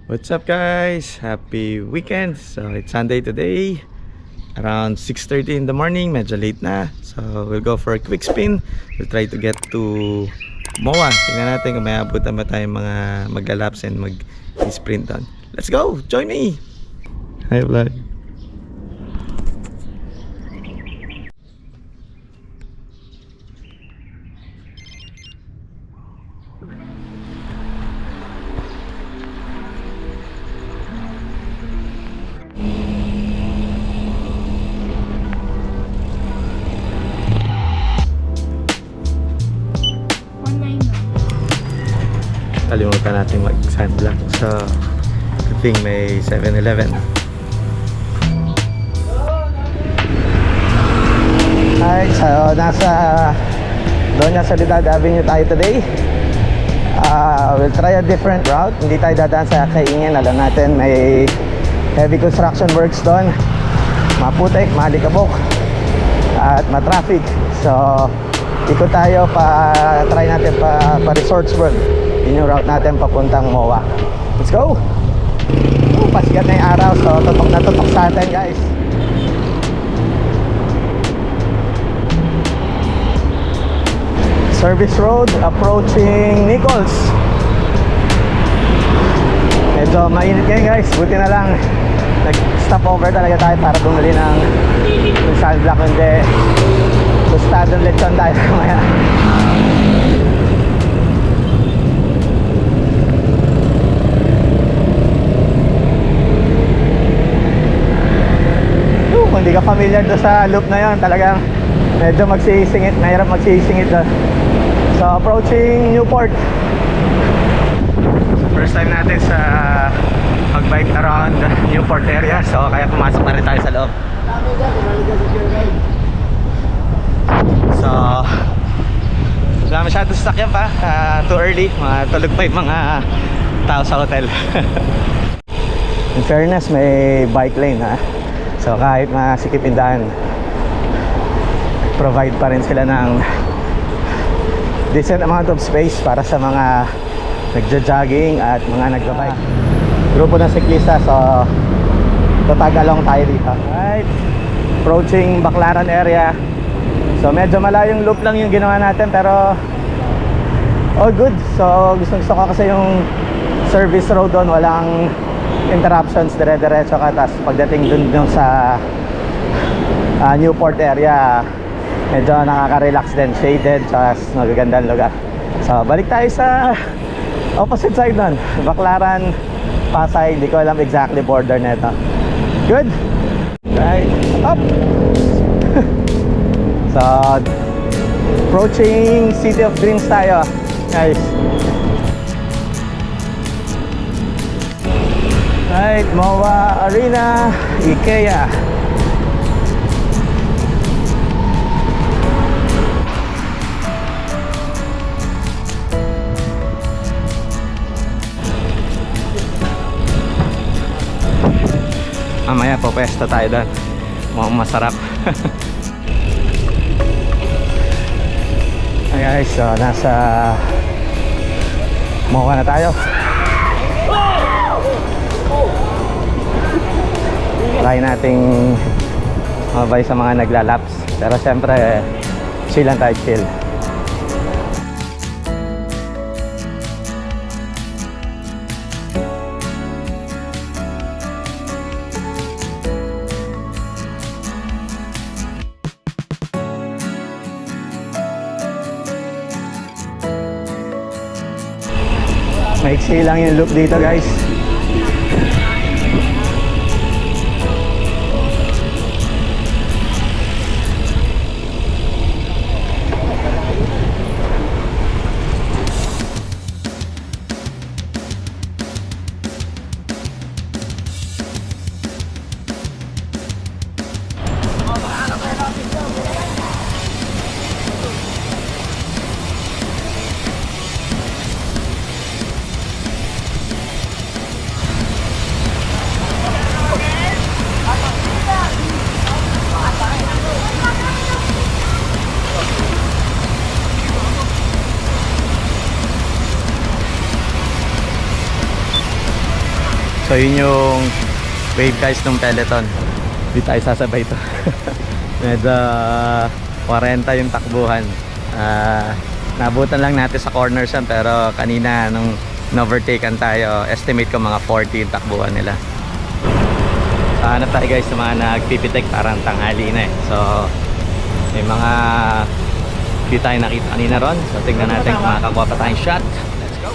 What's up guys? Happy weekend. So it's Sunday today. Around 6:30 in the morning. Medyo late na. So we'll go for a quick spin. We'll try to get to MOA. Tingnan natin kung may abutan ba tayong mga maglalaps and mag-sprint doon. Let's go! Join me! Hi vlog. Kalimutan natin mag-sunblock. So, good thing may 7-Eleven. Hi, so nasa Doña Soledad Avenue tayo today. We'll try a different route. Hindi tayo dadaan sa Kaingin. Alam natin may heavy construction works doon. Maputik, malikabok at matraffic. So, ikot tayo try natin pa Resortsburg. Yun yung route natin papuntang MOA. Let's go! Pasikat na yung araw, so tutok na tutok sa atin guys. Service road approaching Nichols. Medyo mainit ngayon guys, buti na lang nag-stop over talaga tayo para bumili ng sunblock. Hindi gustadong lechon tayo mamaya. Kung hindi ka familiar doon sa loop na yun, talagang medyo magsisingit, mahirap magsisingit doon. So approaching Newport. So first time natin sa mag-bike around Newport area, so kaya pumasok na rin tayo sa loob. So wala masyadong sasakyan pa, too early, tulog pa yung mga tao sa hotel. In fairness, may bike lane ha. So kahit masikip yung daan, provide pa rin sila ng decent amount of space para sa mga nagja-jogging at mga nagbabike. Grupo ng siklista, so tatag-along tayo dito. Right, approaching Baclaran area. So medyo malayong loop lang yung ginawa natin, pero all good. So gusto ko kasi yung service road doon, walang interruptions, dire-diretso ka. Tapos pagdating dun sa Newport area, medyo nakaka-relax din, shaded, tapos magagandang lugar. So balik tayo sa opposite side nun, Baclaran, Pasay. Hindi ko alam exactly border nito. Good. Right, up. So approaching City of Dreams tayo guys. Right, MOA Arena, IKEA. Mamaya po pwesto tayo doon. Mukhang masarap. Hey guys, so nasa MOA na tayo. Try nating mabay sa mga naglalaps, pero syempre chill lang tayo, chill. Maiksi lang yung loop dito guys. So yun yung wave guys ng Peloton. Hindi tayo sasabay ito. Medyo 40 yung takbuhan. Nabutan lang natin sa corners yan, pero kanina nung overtaken tayo, estimate ko mga 40 yung takbuhan nila. So hanap tayo guys sa mga nagpipitik, parang tanghali na eh. So may mga di tayo nakita kanina ron. So tingnan natin kung makakakuha pa tayong shot. Let's go!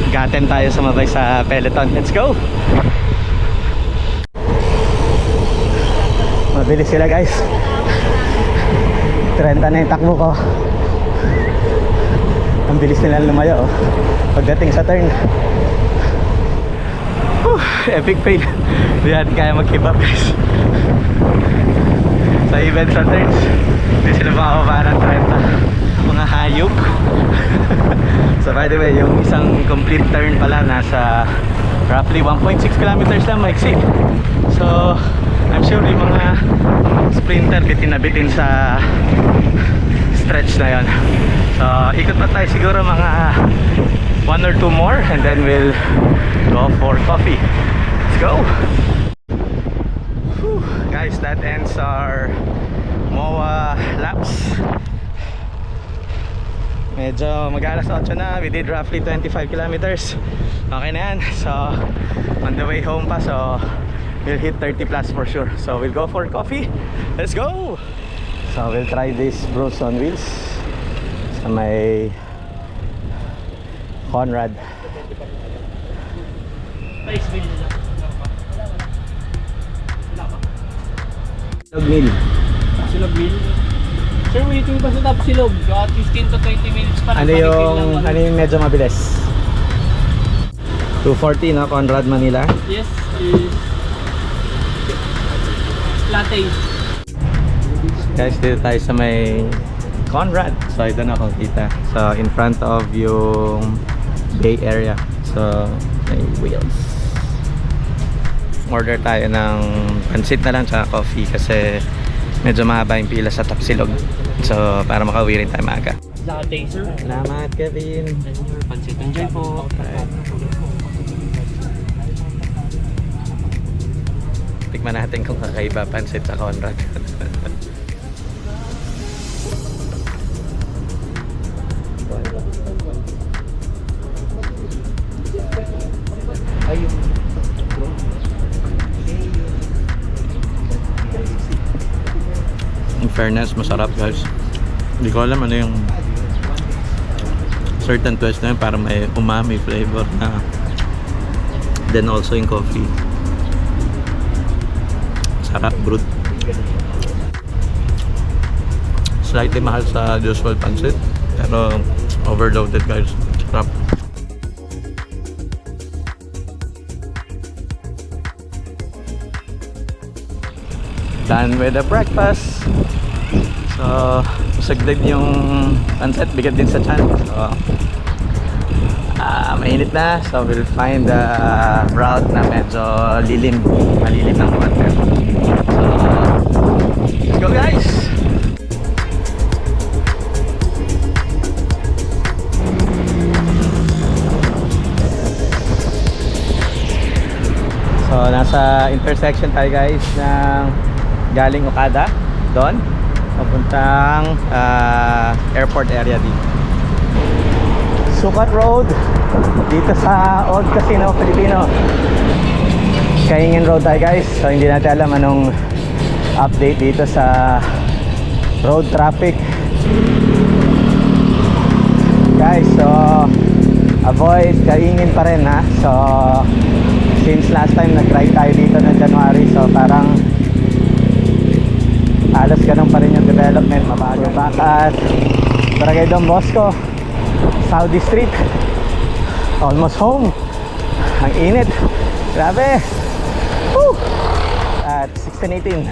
Gaten tayo sumabay sa Peloton. Let's go! Mabilis sila guys. 30 na yung takbo ko. Ang bilis nila lumayo oh. Pagdating sa turn. Epic fail. Hindi natin kaya mag-keep up guys. Sa event sa turns, hindi sila makababa ng 30. Mga hayop. So by the way, yung isang complete turn pala nasa roughly 1.6 kilometers lang, maiksi. So I'm sure yung mga sprinter bitin na bitin sa stretch na yon. So ikot pa tayo siguro mga 1 or 2 more and then we'll go for coffee. Let's go! Whew. Guys, that ends our MOA laps. Medyo mag-alas 8 na. We did roughly 25 kilometers. Okay na yan. So on the way home pa, so we'll hit 30 plus for sure. So we'll go for coffee. Let's go! So we'll try this Bros on Wheels sa may Conrad. Silog Mill. Silog Mill? Sir, waiting pa sa top Silog. Got 15 to 20 minutes pa. Ano yung medyo mabilis? 240 no? Conrad, Manila? Yes, is latte. Guys, dito tayo sa may Conrad. So I don't know kung kita. So in front of yung Bay Area. So may wheels. Order tayo ng pansit na lang tsaka coffee kasi medyo mahaba yung pila sa Tapsilog. So para makauwi rin tayo maaga. Latte, sir. Salamat, Kevin. And your pansit. Enjoy po. Alright. Tikman natin kung kakaiba pansit sa Conrad. In fairness, masarap guys. Hindi ko alam ano yung certain twist na yun, para may umami flavor na. Then also yung coffee. Sarap, brewed. Slightly mahal sa usual pancit, pero overloaded guys. Sarap. Done with the breakfast. So sagdag yung pancit, bigat din sa tiyan. So mainit na, so we'll find the route na medyo malilim ng water. So let's go guys! So nasa intersection tayo guys ng galing Okada doon papuntang airport area dito. Sukat Road dito sa Old Casino Filipino. Kaingin Road tayo guys. So hindi natin alam anong update dito sa road traffic guys. So avoid Kaingin pa rin ha. So since last time nag-try tayo dito ng January, so parang halos ganun pa rin yung development, mabago. Bakat, Barangay Don Bosco, Saudi Street, almost home. Ang init, grabe. Woo! At 16:18,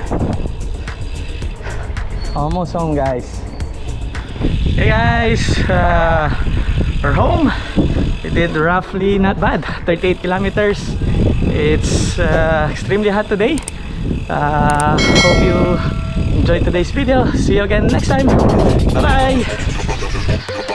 almost home guys. Hey guys, we're home. We did roughly not bad, 38 kilometers. It's extremely hot today. Hope you enjoyed today's video. See you again next time. Bye bye.